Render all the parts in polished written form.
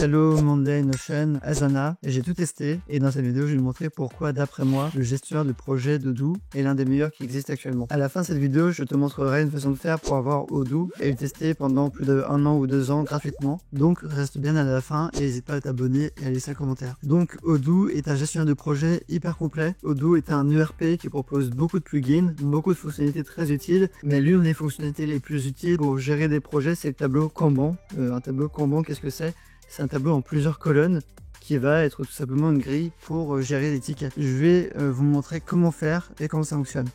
Trello, Monday, Notion, Asana, et j'ai tout testé. Et dans cette vidéo, je vais vous montrer pourquoi, d'après moi, le gestionnaire de projet d'Odoo est l'un des meilleurs qui existent actuellement. À la fin de cette vidéo, je te montrerai une façon de faire pour avoir Odoo et le tester pendant plus d'1 an ou 2 ans gratuitement. Donc reste bien à la fin et n'hésite pas à t'abonner et à laisser un commentaire. Donc Odoo est un gestionnaire de projet hyper complet. Odoo est un ERP qui propose beaucoup de plugins, beaucoup de fonctionnalités très utiles, mais l'une des fonctionnalités les plus utiles pour gérer des projets, c'est le tableau Kanban. Un tableau Kanban, qu'est-ce que c'est? C'est un tableau en plusieurs colonnes qui va être tout simplement une grille pour gérer les tickets. Je vais vous montrer comment faire et comment ça fonctionne.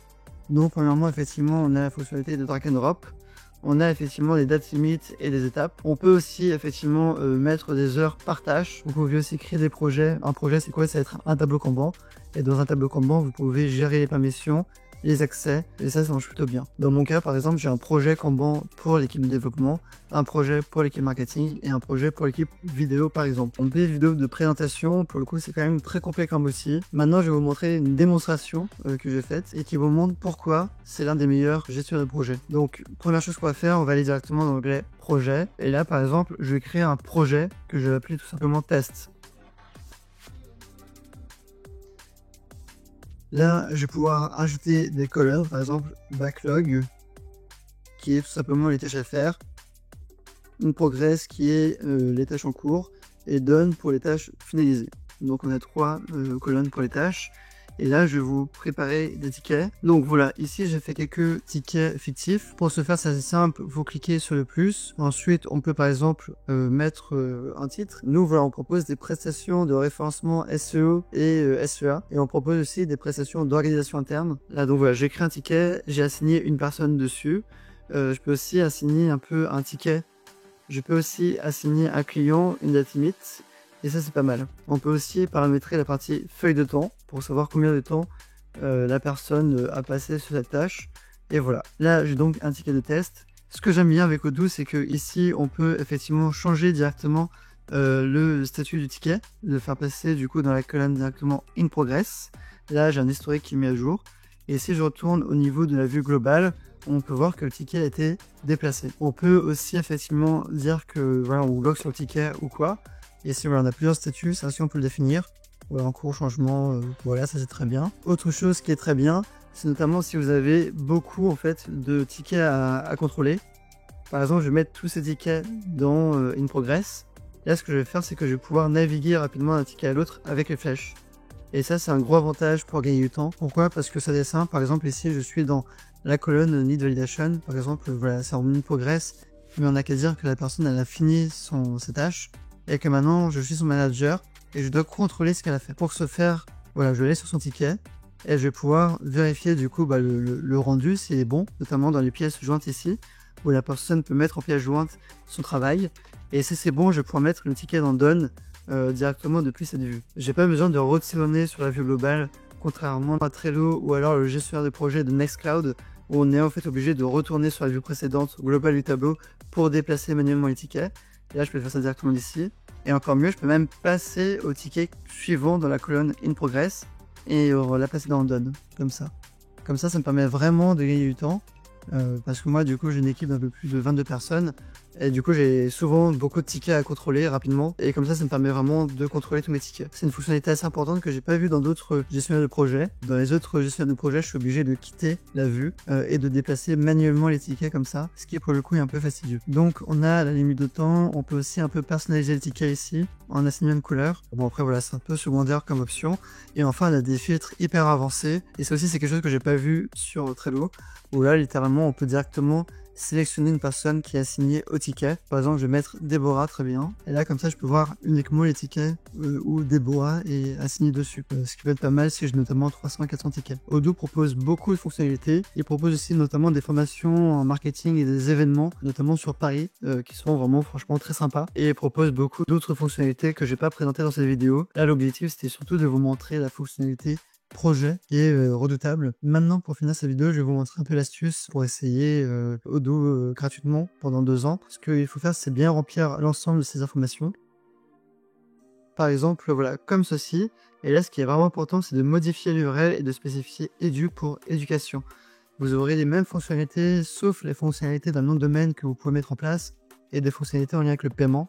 Donc premièrement, effectivement, on a la fonctionnalité de drag and drop. On a effectivement des dates limites et des étapes. On peut aussi effectivement mettre des heures par tâche. Vous pouvez aussi créer des projets. Un projet, c'est quoi? Ça va être un tableau Kanban. Et dans un tableau Kanban, vous pouvez gérer les permissions, les accès, et ça marche plutôt bien. Dans mon cas, par exemple, j'ai un projet Kanban pour l'équipe de développement, un projet pour l'équipe marketing et un projet pour l'équipe vidéo, par exemple. On fait des vidéos de présentation, pour le coup, c'est quand même très complet comme outil. Maintenant, je vais vous montrer une démonstration que j'ai faite et qui vous montre pourquoi c'est l'un des meilleurs gestionnaires de projet. Donc, première chose qu'on va faire, on va aller directement dans l'onglet projet. Et là, par exemple, je vais créer un projet que je vais appeler tout simplement test. Là, je vais pouvoir ajouter des colonnes, par exemple backlog, qui est tout simplement les tâches à faire, une progress qui est les tâches en cours, et done pour les tâches finalisées. Donc on a 3 colonnes pour les tâches. Et là, je vais vous préparer des tickets. Donc voilà, ici, j'ai fait quelques tickets fictifs. Pour ce faire, c'est assez simple. Vous cliquez sur le plus. Ensuite, on peut par exemple mettre un titre. Nous, voilà, on propose des prestations de référencement SEO et SEA. Et on propose aussi des prestations d'organisation interne. Là, donc voilà, j'ai créé un ticket. J'ai assigné une personne dessus. Je peux aussi assigner un peu un ticket. Je peux aussi assigner un client une date limite. Et ça, c'est pas mal. On peut aussi paramétrer la partie feuille de temps pour savoir combien de temps la personne a passé sur cette tâche. Et voilà. Là, j'ai donc un ticket de test. Ce que j'aime bien avec Odoo, c'est que ici, on peut effectivement changer directement le statut du ticket, le faire passer du coup dans la colonne directement in progress. Là, j'ai un historique qui est mis à jour. Et si je retourne au niveau de la vue globale, on peut voir que le ticket a été déplacé. On peut aussi effectivement dire que voilà, on bloque sur le ticket ou quoi. Et si voilà, on a plusieurs statuts, ça aussi on peut le définir. Voilà, en cours, changement, voilà, ça c'est très bien. Autre chose qui est très bien, c'est notamment si vous avez beaucoup en fait de tickets à contrôler. Par exemple, je vais mettre tous ces tickets dans In Progress. Là, ce que je vais faire, c'est que je vais pouvoir naviguer rapidement d'un ticket à l'autre avec les flèches. Et ça, c'est un gros avantage pour gagner du temps. Pourquoi? Parce que ça descend. Par exemple, ici, je suis dans la colonne Need Validation. Par exemple, voilà, c'est en In Progress. Mais on n'a qu'à dire que la personne, elle a fini ses tâches. Et que maintenant, je suis son manager. Et je dois contrôler ce qu'elle a fait. Pour ce faire, voilà, je vais aller sur son ticket. Et je vais pouvoir vérifier du coup le rendu, s'il est bon. Notamment dans les pièces jointes ici. Où la personne peut mettre en pièce jointe son travail. Et si c'est bon, je vais pouvoir mettre le ticket dans Done. Directement depuis cette vue. J'ai pas besoin de retourner sur la vue globale, contrairement à Trello ou alors le gestionnaire de projet de Nextcloud, où on est en fait obligé de retourner sur la vue précédente globale du tableau pour déplacer manuellement les tickets. Et là, je peux faire ça directement d'ici. Et encore mieux, je peux même passer au ticket suivant dans la colonne In Progress et la placer dans Done, comme ça. Comme ça me permet vraiment de gagner du temps. Parce que moi, du coup, j'ai une équipe d'un peu plus de 22 personnes. Et du coup, j'ai souvent beaucoup de tickets à contrôler rapidement. Et comme ça me permet vraiment de contrôler tous mes tickets. C'est une fonctionnalité assez importante que j'ai pas vue dans d'autres gestionnaires de projet. Dans les autres gestionnaires de projet, je suis obligé de quitter la vue et de déplacer manuellement les tickets comme ça. Ce qui, pour le coup, est un peu fastidieux. Donc, on a la limite de temps. On peut aussi un peu personnaliser le ticket ici en assignant une couleur. Bon, après, voilà, c'est un peu secondaire comme option. Et enfin, on a des filtres hyper avancés. Et ça aussi, c'est quelque chose que j'ai pas vu sur Trello. Où là, littéralement, on peut directement sélectionner une personne qui est assignée au ticket. Par exemple, je vais mettre Déborah, très bien. Et là, comme ça, je peux voir uniquement les tickets où Déborah est assignée dessus. Ce qui peut être pas mal si j'ai notamment 300-400 tickets. Odoo propose beaucoup de fonctionnalités. Il propose aussi notamment des formations en marketing et des événements, notamment sur Paris, qui sont vraiment franchement très sympas. Et il propose beaucoup d'autres fonctionnalités que j'ai pas présentées dans cette vidéo. Là, l'objectif, c'était surtout de vous montrer la fonctionnalité projet qui est redoutable. Maintenant, pour finir cette vidéo, je vais vous montrer un peu l'astuce pour essayer Odoo gratuitement pendant 2 ans. Ce qu'il faut faire, c'est bien remplir l'ensemble de ces informations. Par exemple, voilà, comme ceci. Et là, ce qui est vraiment important, c'est de modifier l'URL et de spécifier Edu pour éducation. Vous aurez les mêmes fonctionnalités, sauf les fonctionnalités d'un nom de domaine que vous pouvez mettre en place et des fonctionnalités en lien avec le paiement.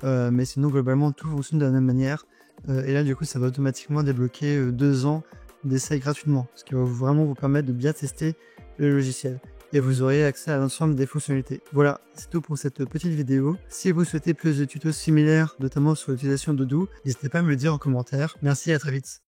mais sinon globalement tout fonctionne de la même manière. Et là du coup ça va automatiquement débloquer 2 ans d'essai gratuitement, ce qui va vraiment vous permettre de bien tester le logiciel. Et vous aurez accès à l'ensemble des fonctionnalités. Voilà, c'est tout pour cette petite vidéo. Si vous souhaitez plus de tutos similaires, notamment sur l'utilisation d'Odoo, n'hésitez pas à me le dire en commentaire. Merci et à très vite.